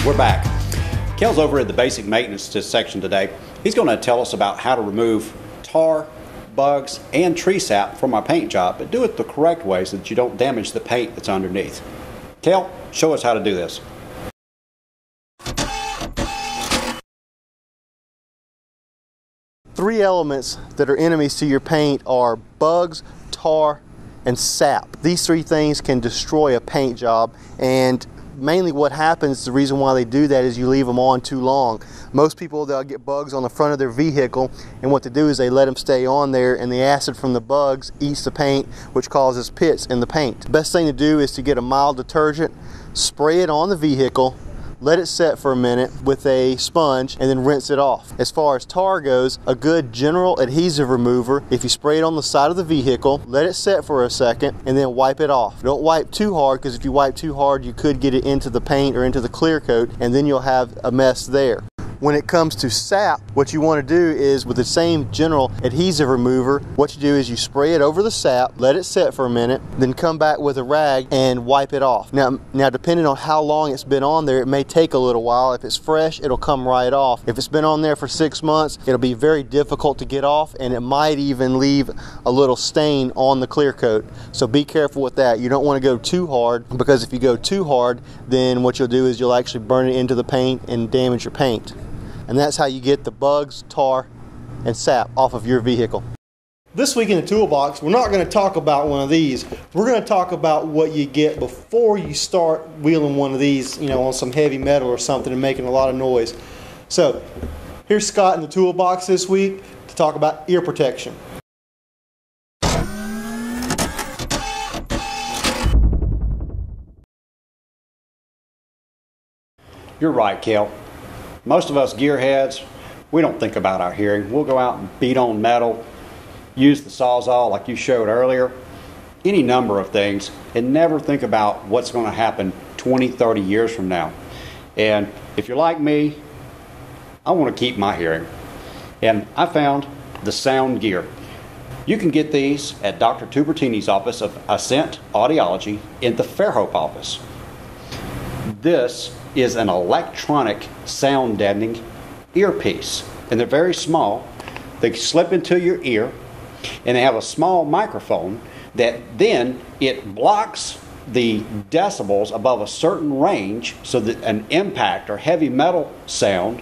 We're back. Cale's over at the basic maintenance section today. He's going to tell us about how to remove tar, bugs, and tree sap from our paint job, but do it the correct way so that you don't damage the paint that's underneath. Cale, show us how to do this. Three elements that are enemies to your paint are bugs, tar, and sap. These three things can destroy a paint job, and mainly what happens, the reason why they do that is you leave them on too long. Most people, they'll get bugs on the front of their vehicle, and what they do is they let them stay on there, and the acid from the bugs eats the paint, which causes pits in the paint. The best thing to do is to get a mild detergent, spray it on the vehicle, let it set for a minute with a sponge, and then rinse it off. As far as tar goes, a good general adhesive remover, if you spray it on the side of the vehicle, let it set for a second, and then wipe it off. Don't wipe too hard, because if you wipe too hard, you could get it into the paint or into the clear coat, and then you'll have a mess there. When it comes to sap, what you want to do is, with the same general adhesive remover, what you do is you spray it over the sap, let it set for a minute, then come back with a rag and wipe it off. Now depending on how long it's been on there, it may take a little while. If it's fresh, it'll come right off. If it's been on there for 6 months, it'll be very difficult to get off, and it might even leave a little stain on the clear coat. So be careful with that. You don't want to go too hard, because if you go too hard, then what you'll do is you'll actually burn it into the paint and damage your paint. And that's how you get the bugs, tar, and sap off of your vehicle. This week in the toolbox, we're not going to talk about one of these. We're going to talk about what you get before you start wheeling one of these, on some heavy metal or something and making a lot of noise. So, here's Scott in the toolbox this week to talk about ear protection. You're right, Cale. Most of us gearheads, we don't think about our hearing. We'll go out and beat on metal, use the Sawzall like you showed earlier, any number of things, and never think about what's going to happen 20, 30 years from now. And if you're like me, I want to keep my hearing. And I found the Sound Gear. You can get these at Dr. Tubertini's office of Ascent Audiology in the Fairhope office. This is an electronic sound deadening earpiece, and they're very small. They slip into your ear, and they have a small microphone that then it blocks the decibels above a certain range so that an impact or heavy metal sound,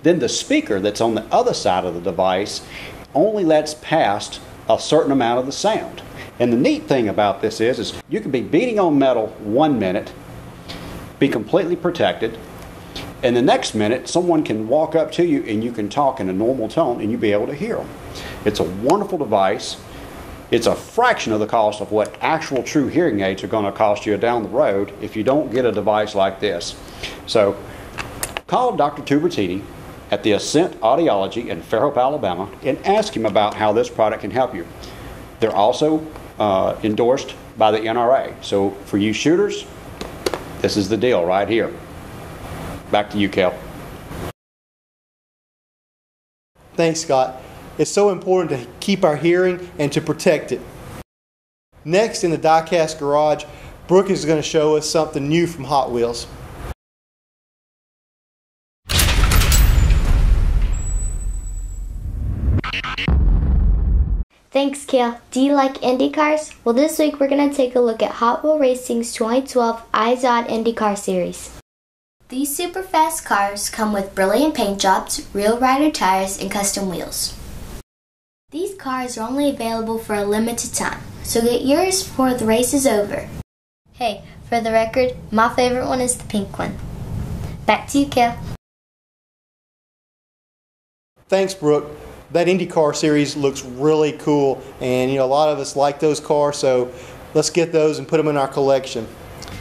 then the speaker that's on the other side of the device only lets past a certain amount of the sound. And the neat thing about this is you can be beating on metal 1 minute, be completely protected, and the next minute someone can walk up to you and you can talk in a normal tone and you'll be able to hear them. It's a wonderful device. It's a fraction of the cost of what actual true hearing aids are going to cost you down the road if you don't get a device like this. So call Dr. Tubertini at the Ascent Audiology in Fairhope, Alabama, and ask him about how this product can help you. They're also endorsed by the NRA. So for you shooters, this is the deal right here. Back to you, Cale. Thanks, Scott. It's so important to keep our hearing and to protect it. Next, in the die-cast garage, Brooke is going to show us something new from Hot Wheels. Thanks, Cale. Do you like Indy Cars? Well, this week we're going to take a look at Hot Wheel Racing's 2012 IZOD Indy Car Series. These super fast cars come with brilliant paint jobs, real rider tires, and custom wheels. These cars are only available for a limited time, so get yours before the race is over. Hey, for the record, my favorite one is the pink one. Back to you, Cale. Thanks, Brooke. That Indy Car series looks really cool, and a lot of us like those cars, so let's get those and put them in our collection.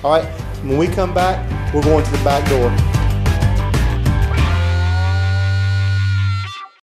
All right, when we come back, we're going to the back door.